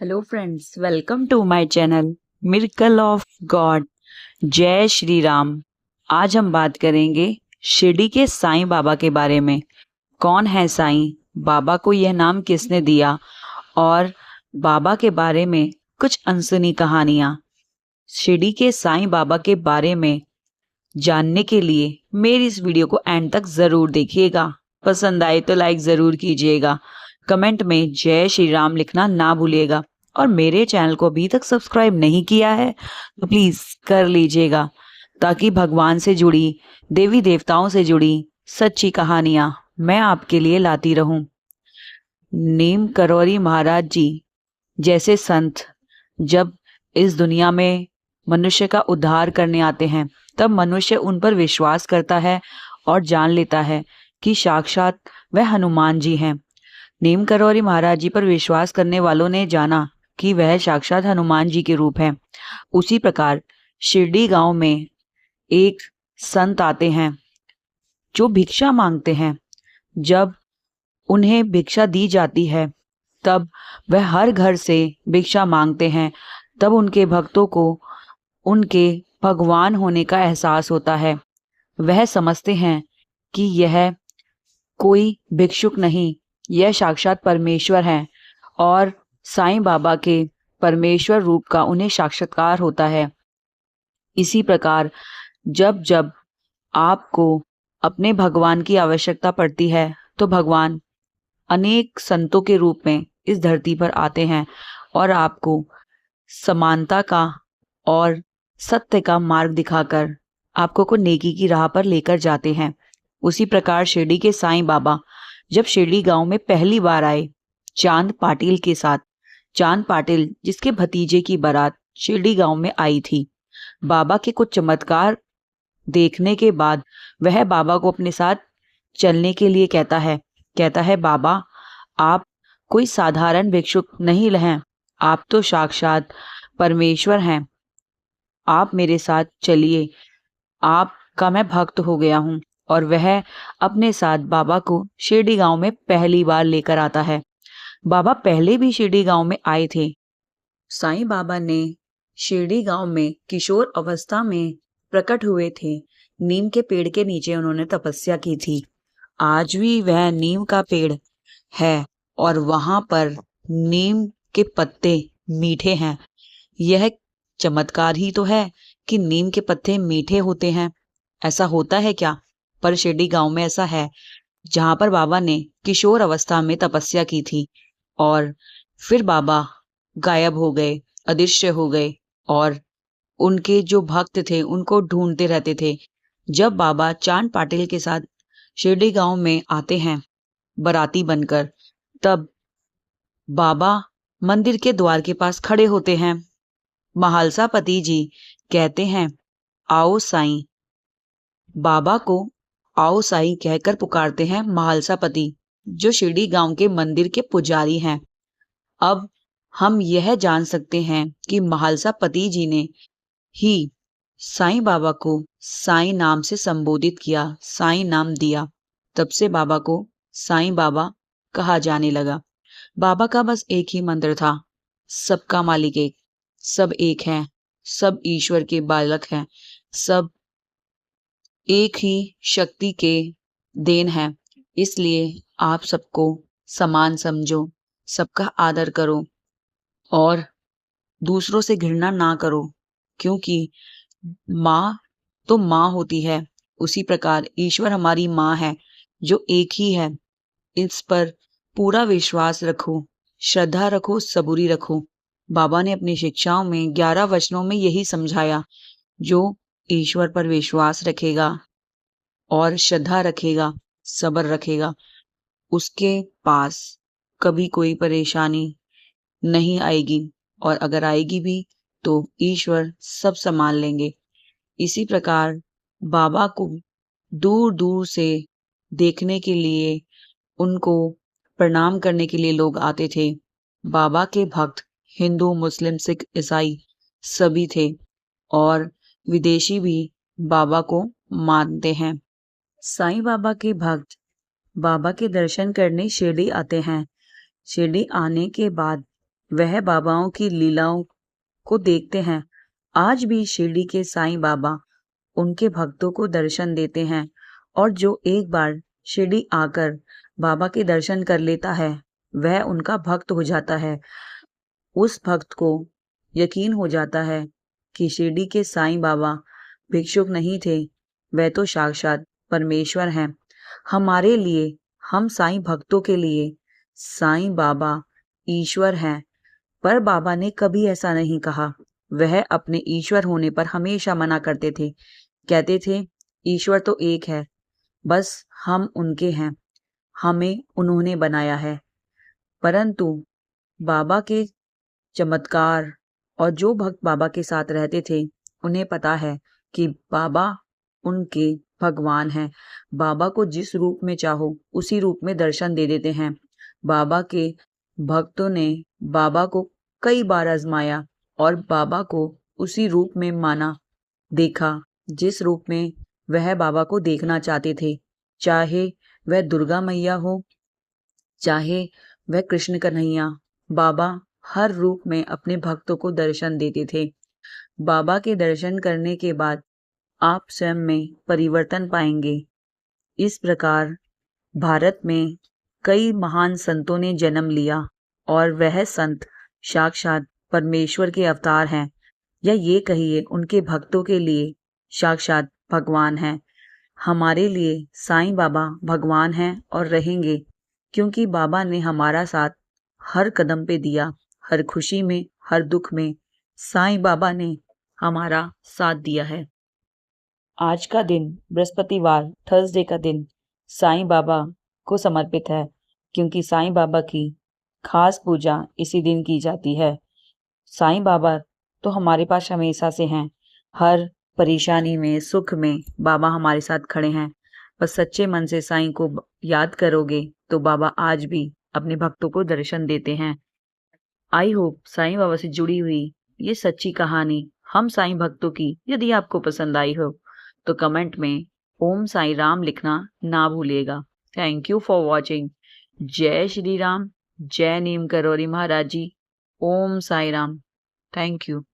Hello friends, welcome to my channel miracle of God. जय श्री राम। आज हम बात करेंगे शिरडी के साईं बाबा के बारे में। कौन है साईं बाबा, को यह नाम किसने दिया, और बाबा के बारे में कुछ अनसुनी कहानियां। शिरडी के साईं बाबा के बारे में जानने के लिए मेरी इस वीडियो को एंड तक जरूर देखिएगा। पसंद आए तो लाइक जरूर कीजिएगा। कमेंट में जय श्री राम लिखना ना भूलिएगा। और मेरे चैनल को अभी तक सब्सक्राइब नहीं किया है तो प्लीज कर लीजिएगा, ताकि भगवान से जुड़ी, देवी देवताओं से जुड़ी सच्ची कहानियां मैं आपके लिए लाती रहूं। नीम करौरी महाराज जी जैसे संत जब इस दुनिया में मनुष्य का उद्धार करने आते हैं, तब मनुष्य उन पर विश्वास करता है और जान लेता है कि साक्षात वह हनुमान जी हैं। नीम करौरी महाराज जी पर विश्वास करने वालों ने जाना कि वह साक्षात हनुमान जी के रूप हैं। उसी प्रकार शिरडी गांव में एक संत आते हैं जो भिक्षा मांगते हैं। जब उन्हें भिक्षा दी जाती है तब वह हर घर से भिक्षा मांगते हैं। तब उनके भक्तों को उनके भगवान होने का एहसास होता है। वह समझते हैं कि यह कोई भिक्षुक नहीं, यह साक्षात परमेश्वर हैं, और साईं बाबा के परमेश्वर रूप का उन्हें साक्षात्कार होता है। इसी प्रकार जब जब आपको अपने भगवान की आवश्यकता पड़ती है तो भगवान अनेक संतों के रूप में इस धरती पर आते हैं और आपको समानता का और सत्य का मार्ग दिखाकर आपको को नेकी की राह पर लेकर जाते हैं। उसी प्रकार शिरडी के साईं बाबा जब शिरडी गांव में पहली बार आए चांद पाटिल के साथ, चांद पाटिल जिसके भतीजे की बारात शिरडी गांव में आई थी, बाबा के कुछ चमत्कार देखने के बाद वह बाबा को अपने साथ चलने के लिए कहता है बाबा, आप कोई साधारण भिक्षुक नहीं हैं, आप तो साक्षात परमेश्वर हैं। आप मेरे साथ चलिए, आपका मैं भक्त हो गया हूँ। और वह अपने साथ बाबा को शिरडी गांव में पहली बार लेकर आता है। बाबा पहले भी शिरडी गांव में आए थे। साईं बाबा ने शिरडी गांव में किशोर अवस्था में प्रकट हुए थे। नीम के पेड़ के नीचे उन्होंने तपस्या की थी। आज भी वह नीम का पेड़ है और वहां पर नीम के पत्ते मीठे हैं। यह चमत्कार ही तो है कि नीम के पत्ते मीठे होते हैं। ऐसा होता है क्या? पर शिरडी गांव में ऐसा है, जहां पर बाबा ने किशोर अवस्था में तपस्या की थी और फिर बाबा गायब हो गए, अदृश्य हो गए, और उनके जो भक्त थे उनको ढूंढते रहते थे। जब बाबा चांद पाटिल के साथ शिरडी गांव में आते हैं बराती बनकर, तब बाबा मंदिर के द्वार के पास खड़े होते हैं। महालसा पति जी कहते हैं, आओ साईं। बाबा को आओ साईं कहकर पुकारते हैं महालसा पति, जो शिरडी गांव के मंदिर के पुजारी हैं। अब हम यह जान सकते हैं कि महालसा पति जी ने ही साईं बाबा को साईं नाम से संबोधित किया, साईं नाम दिया। तब से बाबा को साईं बाबा कहा जाने लगा। बाबा का बस एक ही मंत्र था, सबका मालिक एक, सब एक हैं, सब ईश्वर के बालक हैं, सब एक ही शक्ति के देन है। इसलिए आप सबको समान समझो, सबका आदर करो और दूसरों से घृणा ना करो, क्योंकि माँ तो माँ होती है, उसी प्रकार ईश्वर हमारी माँ है जो एक ही है। इस पर पूरा विश्वास रखो, श्रद्धा रखो, सबूरी रखो। बाबा ने अपनी शिक्षाओं में 11 वचनों में यही समझाया, जो ईश्वर पर विश्वास रखेगा और श्रद्धा रखेगा, सब्र रखेगा, उसके पास कभी कोई परेशानी नहीं आएगी, और अगर आएगी भी तो ईश्वर सब संभाल लेंगे। इसी प्रकार बाबा को दूर दूर से देखने के लिए, उनको प्रणाम करने के लिए लोग आते थे। बाबा के भक्त हिंदू, मुस्लिम, सिख, ईसाई सभी थे, और विदेशी भी बाबा को मानते हैं। साईं बाबा के भक्त बाबा के दर्शन करने शिरडी आते हैं। शिरडी आने के बाद वह बाबाओं की लीलाओं को देखते हैं। आज भी शिरडी के साईं बाबा उनके भक्तों को दर्शन देते हैं और जो एक बार शिरडी आकर बाबा के दर्शन कर लेता है वह उनका भक्त हो जाता है। उस भक्त को यकीन हो जाता है कि शिरडी के साईं बाबा भिक्षुक नहीं थे, वह तो साक्षात परमेश्वर हैं। हमारे लिए, हम साईं भक्तों के लिए साईं बाबा ईश्वर हैं। पर बाबा ने कभी ऐसा नहीं कहा। वह अपने ईश्वर होने पर हमेशा मना करते थे। कहते थे, ईश्वर तो एक है, बस हम उनके हैं, हमें उन्होंने बनाया है। परंतु बाबा के चमत्कार और जो भक्त बाबा के साथ रहते थे, उन्हें पता है कि बाबा उनके भगवान हैं। बाबा को जिस रूप में चाहो उसी रूप में दर्शन दे देते हैं। बाबा के भक्तों ने बाबा को कई बार आजमाया और बाबा को उसी रूप में माना, देखा जिस रूप में वह बाबा को देखना चाहते थे। चाहे वह दुर्गा मैया हो, चाहे वह कृष्ण कन्हैया, बाबा हर रूप में अपने भक्तों को दर्शन देते थे। बाबा के दर्शन करने के बाद आप स्वयं में परिवर्तन पाएंगे। इस प्रकार भारत में कई महान संतों ने जन्म लिया और वह संत साक्षात परमेश्वर के अवतार हैं, या ये कहिए उनके भक्तों के लिए साक्षात भगवान हैं। हमारे लिए साईं बाबा भगवान हैं और रहेंगे, क्योंकि बाबा ने हमारा साथ हर कदम पे दिया। हर खुशी में, हर दुख में साईं बाबा ने हमारा साथ दिया है। आज का दिन बृहस्पतिवार, थर्सडे का दिन साईं बाबा को समर्पित है, क्योंकि साईं बाबा की खास पूजा इसी दिन की जाती है। साईं बाबा तो हमारे पास हमेशा से हैं। हर परेशानी में, सुख में बाबा हमारे साथ खड़े हैं। बस सच्चे मन से साईं को याद करोगे तो बाबा आज भी अपने भक्तों को दर्शन देते हैं। आई होप साईं बाबा से जुड़ी हुई ये सच्ची कहानी हम साईं भक्तों की यदि आपको पसंद आई हो तो कमेंट में ओम साईं राम लिखना ना भूलिएगा। Thank you for watching. जय श्री राम, जय नीम करोरी महाराज जी। ओम साईं राम। Thank you.